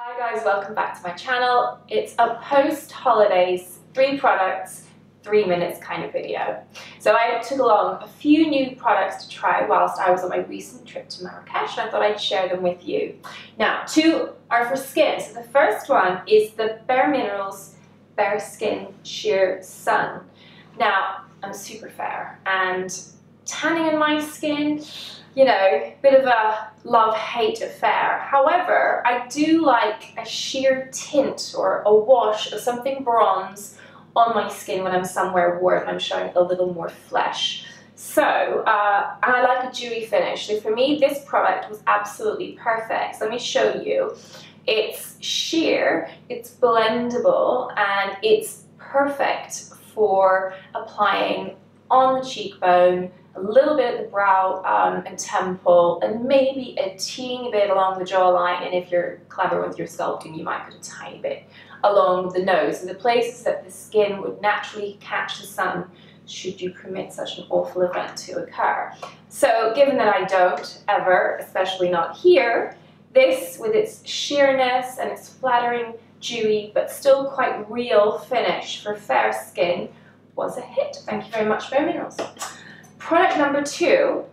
Hi guys, welcome back to my channel. It's a post-holidays 3 products, 3 minutes kind of video. So I took along a few new products to try whilst I was on my recent trip to Marrakesh, and I thought I'd share them with you. Now, 2 are for skin. So the first one is the Bare Minerals Bare Skin Sheer Sun. Now, I'm super fair and tanning in my skin, you know, bit of a love-hate affair. However, I do like a sheer tint or a wash of something bronze on my skin when I'm somewhere warm and I'm showing a little more flesh. So, and I like a dewy finish. So for me, this product was absolutely perfect. So let me show you. It's sheer, it's blendable, and it's perfect for applying on the cheekbone, a little bit at the brow and temple, and maybe a teeny bit along the jawline, and if you're clever with your sculpting, you might put a tiny bit along the nose. So the places that the skin would naturally catch the sun should you permit such an awful event to occur. So given that I don't ever, especially not here, this with its sheerness and its flattering, dewy, but still quite real finish for fair skin was a hit. Thank you very much, Bare Minerals. Product number 2,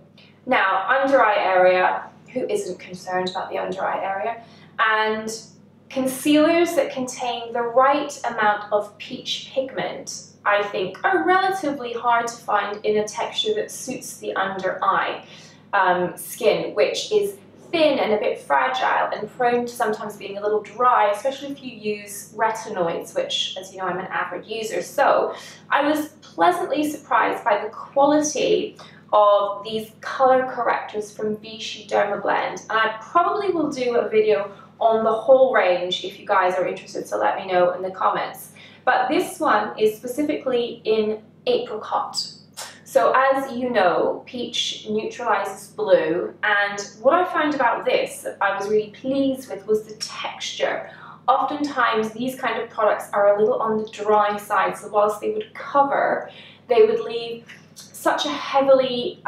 now under eye area, who isn't concerned about the under eye area, and concealers that contain the right amount of peach pigment, I think, are relatively hard to find in a texture that suits the under eye skin, which is thin and a bit fragile and prone to sometimes being a little dry, especially if you use retinoids, which, as you know, I'm an avid user. So I was pleasantly surprised by the quality of these color correctors from Vichy Dermablend, and I probably will do a video on the whole range if you guys are interested, so let me know in the comments. But this one is specifically in apricot. So as you know, peach neutralizes blue, and what I found about this that I was really pleased with was the texture. Oftentimes these kind of products are a little on the dry side, so whilst they would cover, they would leave such a heavily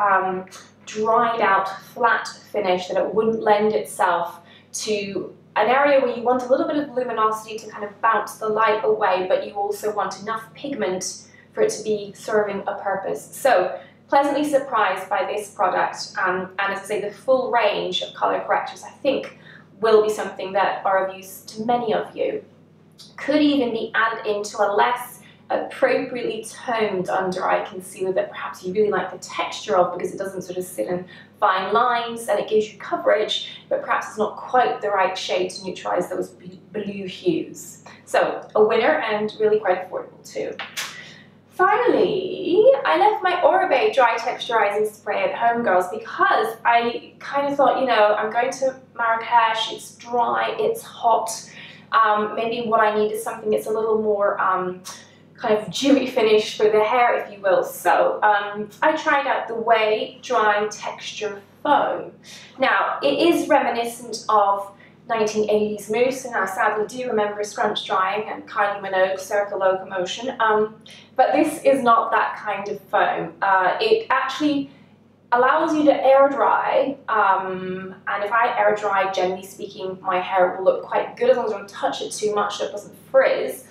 dried out flat finish that it wouldn't lend itself to an area where you want a little bit of luminosity to kind of bounce the light away, but you also want enough pigment for it to be serving a purpose. So pleasantly surprised by this product, and as I say, the full range of color correctors I think will be something that are of use to many of you. Could even be added into a less appropriately toned under eye concealer that perhaps you really like the texture of because it doesn't sort of sit in fine lines and it gives you coverage, but perhaps it's not quite the right shade to neutralize those blue hues. So a winner, and really quite affordable too. Finally, I left my Oribe dry texturizing spray at home, girls, because I kind of thought, you know, I'm going to Marrakesh, it's dry, it's hot, maybe what I need is something that's a little more kind of dewy finish for the hair, if you will. So I tried out the Way Dry Texture Foam. Now, it is reminiscent of 1980s Mousse, and I sadly do remember scrunch drying and Kylie Minogue circle locomotion, but this is not that kind of foam. It actually allows you to air dry, and if I air dry, generally speaking, my hair will look quite good as long as I don't touch it too much so it doesn't frizz.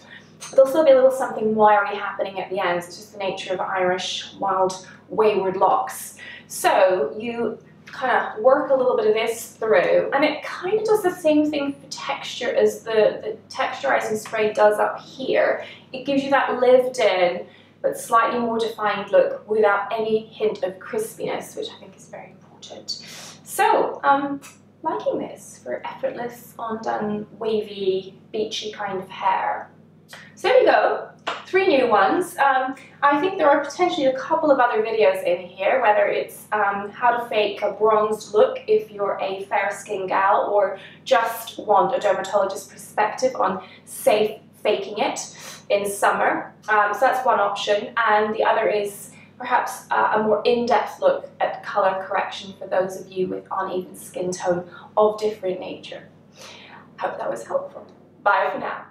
There'll still be a little something wiry happening at the ends. It's just the nature of Irish wild wayward locks. So you kind of work a little bit of this through, and it kind of does the same thing for texture as the texturizing spray does up here. It gives you that lived in but slightly more defined look without any hint of crispiness, which I think is very important. So liking this for effortless, undone, wavy, beachy kind of hair. So there you go, 3 new ones. I think there are potentially a couple of other videos in here, whether it's how to fake a bronzed look if you're a fair skin gal or just want a dermatologist perspective on safe faking it in summer. So that's one option, and the other is perhaps a more in-depth look at color correction for those of you with uneven skin tone of different nature. Hope that was helpful. Bye for now.